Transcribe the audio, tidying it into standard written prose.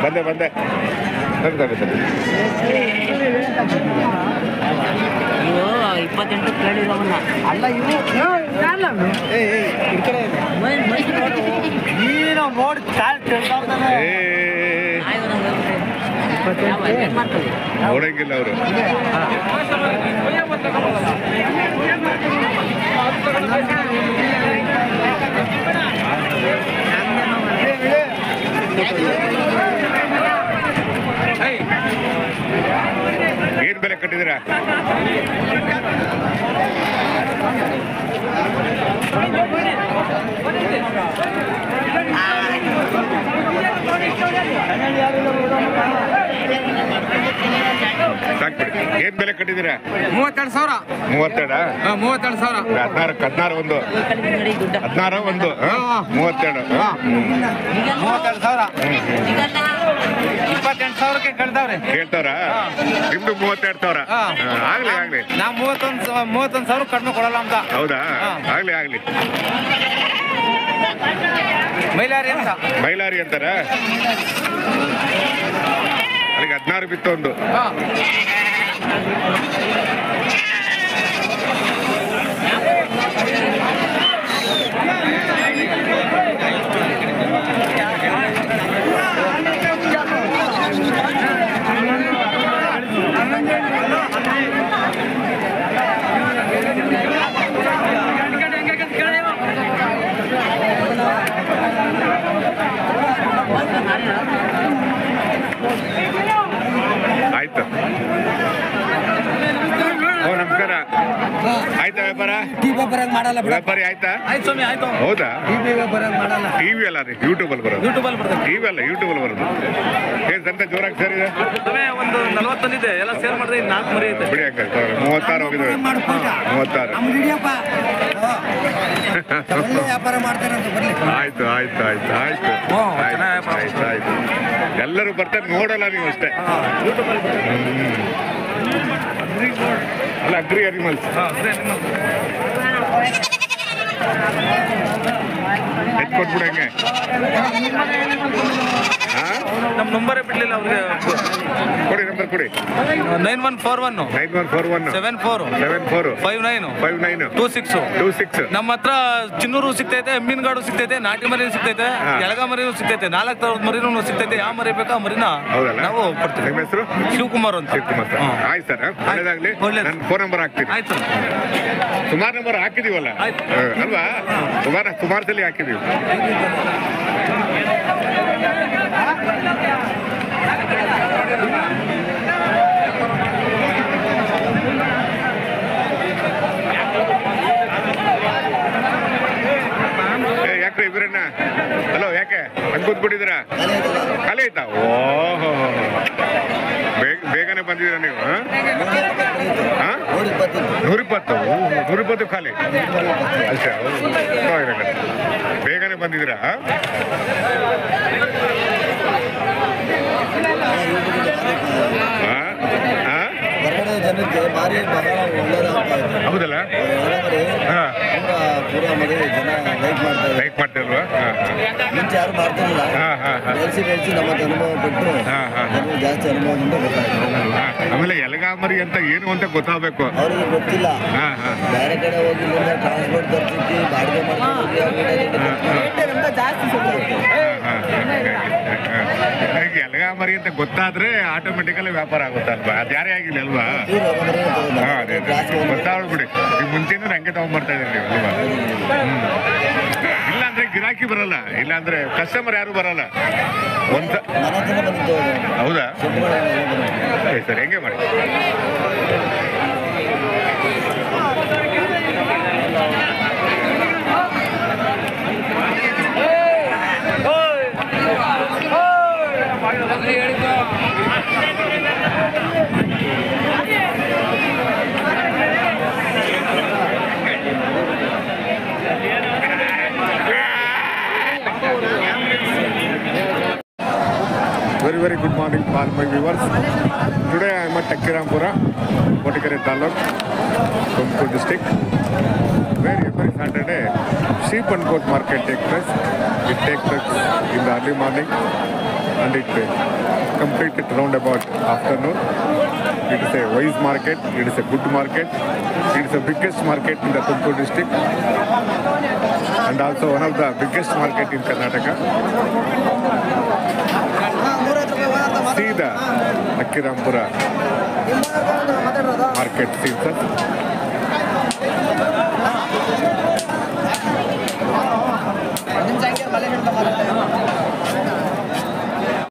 ಬಂದೆ ಬಂದೆ ಸರಿ ಸರಿ ಸರಿ. ಇವು 28 ಕೇಳಿದವನ್ನ ಅಲ್ಲ ಇವು ನೋಡಿ ನೋಡಂಗಿಲ್ಲ ಅವರು. ಏನ್ ಬೆಲೆ ಕಟ್ಟಿದ್ದೀರಾ? ಸಾಕ್ಬಿಡಿ. ಏನ್ ಬೆಲೆ ಕಟ್ಟಿದ್ದೀರಾ? 32,000. 32? 32,000. 16 ಒಂದು 32 28,000ಕ್ಕೆ ಕೇಳ್ತಾವ್ರೆ. ಕೇಳ್ತಾವ್ರ? ನಿಮ್ದು 32,000. ಆಗ್ಲಿ ಆಗ್ಲಿ. ನಾವು 31,000 ಕಡಿಮೆ ಕೊಡಲ್ಲ ಅಂತ. ಹೌದಾ? ಆಗ್ಲಿ ಆಗ್ಲಿ. ಮೈಲಾರಿ ಅಂತ. ಮೈಲಾರಿ ಅಂತಾರ? ಅಲ್ಲಿಗೆ 16 ಬಿತ್ತು ಒಂದು. ಆಯ್ತು. ಓ ನಮಸ್ಕಾರ. ಆಯ್ತಾ ವ್ಯಾಪಾರ? ಮಾಡಲ್ಲ ವ್ಯಾಪಾರಿ ಆಯ್ತಾ? ಆಯ್ತು ಸ್ವಾಮಿ ಆಯ್ತು. ಹೌದಾ? ಮಾಡಲ್ಲ. ಟಿವಿ ಅಲ್ಲ ರೀ, ಯೂಟ್ಯೂಬಲ್ಲಿ ಬರೋದು. ಟಿವಿ ಅಲ್ಲ, ಯೂಟ್ಯೂಬಲ್ಲಿ ಬರೋದು. ಏನ್ ಸಂತೆ ಜೋರಾಗಿ ಸೇರಿದೆ? ಒಂದು 40 ಇದೆ. ಎಲ್ಲ ಸೇರ್ ಮಾಡಿದ್ರೆ 4 ಮರಿ ಐತೆ. ಬಿಡಿ ಅಕ್ಕ 36 ಹೋಗಿದ್ದಾವೆ. 36. ವ್ಯಾಪಾರ ಮಾಡ್ತಾರೆ. ಆಯ್ತು ಆಯ್ತು ಆಯ್ತು ಆಯ್ತು ಆಯ್ತು ಆಯ್ತು. ಎಲ್ಲರೂ ಬರ್ತಾರೆ, ನೋಡಲ್ಲ ನೀವು ಅಷ್ಟೇ. ಅಲ್ಲ ಅಗ್ರಿ ಅನಿಮಲ್ಸ್ ಎತ್ಕೊಟ್ಬಿಡು ಹಂಗೆ. ನಮ್ಮ ನಂಬರೇ ಬಿಡ್ಲಿಲ್ಲ ಅವ್ರಿಗೆ. ಕೊಡಿ ನಂಬರ್ ಕೊಡಿ. 9141 74 59 26. ನಮ್ಮ ಹತ್ರ ಚಿನ್ನೂರು ಸಿಗ್ತೈತೆ, ಎಮ್ಮಿನಗಾಡು ಸಿಗ್ತೈತೆ, ನಾಟಿ ಮರಿ ಸಿಗ್ತೈತೆ, ಎಳಗ ಮರಿನೂ ಸಿಗ್ತೈತೆ, 4,000 ಮರಿನೂ ಸಿಗ್ತೈತೆ. ಯಾವ ಮರಿ ಬೇಕಾ ಮರಿನ ನಾವು ಕೊಡ್ತೀವಿ. ನಿಮ್ಮ ಹೆಸರು? ಶಿವಕುಮಾರ್ ಅಂತ. ಆಯ್ತು ಸರ್, ಒಳ್ಳೇದಾಗ್ಲಿ. ನನ್ನ ಫೋನ್ ನಂಬರ್ ಹಾಕ್ತೀನಿ. ಆಯ್ತು. ಸುಮಾರು ನಂಬರ್ ಹಾಕಿದೀವಲ್ಲ ಅಲ್ವಾ? ಸುಮಾರು ಸಲ ಹಾಕಿದೀವಿ. ಯಾಕ್ರಿ ಇಬ್ರನ್ನ? ಹಲೋ, ಯಾಕೆ ಹಂಗೆ ಕೂತ್ಬಿಟ್ಟಿದ್ದೀರಾ? ಖಾಲಿ ಆಯ್ತಾ? ಓಹೋ, ಬೇಗನೆ ಬಂದಿದ್ದೀರಾ ನೀವು? 120 ಖಾಲಿ ಅಷ್ಟೇ. ಬೇಗನೆ ಬಂದಿದ್ದೀರಾ? ಜನಕ್ಕೆ ಭಾರಿ ಬಹಳ ಹೌದಲ್ಲ? ಪೂರಾ ಮರಿ ಜನ ಲೈಕ್ ಮಾಡ್ತಾರಲ್ವಾ? ಮುಂಚೆ ಯಾರು ಮಾಡ್ತಿರಲಿಲ್ಲ. ಬೆಳೆಸಿ ನಮ್ಮ ಅನುಭವ ಕೊಟ್ಟು ಜಾಸ್ತಿ ಅನುಭವದಿಂದ ಗೊತ್ತಾಗ್ತದೆ. ಆಮೇಲೆ ಎಲಗಾಮರಿ ಅಂತ ಏನು ಅಂತ ಗೊತ್ತಾಗಬೇಕು. ಅವ್ರಿಗೆ ಗೊತ್ತಿಲ್ಲ. ಬೇರೆ ಕಡೆ ಹೋಗಿ ಟ್ರಾನ್ಸ್ಪೋರ್ಟ್ ತರ್ತಿದ್ವಿ, ಬಾಡಿಗೆ ಎಲಗಾಮರಿ ಅಂತ ಗೊತ್ತಾದ್ರೆ ಆಟೋಮೆಟಿಕಲಿ ವ್ಯಾಪಾರ ಆಗುತ್ತಲ್ವಾ? ಅದು ಯಾರೇ ಆಗಿಲ್ಲ ಅಲ್ವಾ? ಅದೇ ಗೊತ್ತಾಗ್ಬಿಡಿ. ಈಗ ಮುಂಚೆನೂ ಹಂಗೆ ತಗೊಂಡ್ಬರ್ತಾ ಇದ್ದೀರಿ ನೀವು ಅಲ್ವಾ? ಇಲ್ಲಾಂದ್ರೆ ಗಿರಾಕಿ ಬರಲ್ಲ, ಇಲ್ಲಾಂದ್ರೆ ಕಸ್ಟಮರ್ ಯಾರು ಬರಲ್ಲ. ಹೌದಾ? ಸರಿ, ಹೆಂಗೆ ಮಾಡಿ. Very good morning for my viewers. Today I am at Takkirampura, Kotikere Taluk, Tumkur district, where every Saturday sheep and goat market takes place. It takes place in the early morning. and it completed roundabout afternoon. It is a wise market, it is a good market, it is the biggest market in the Tumkur district and also one of the biggest market in Karnataka. See the Takkirampura market scenes.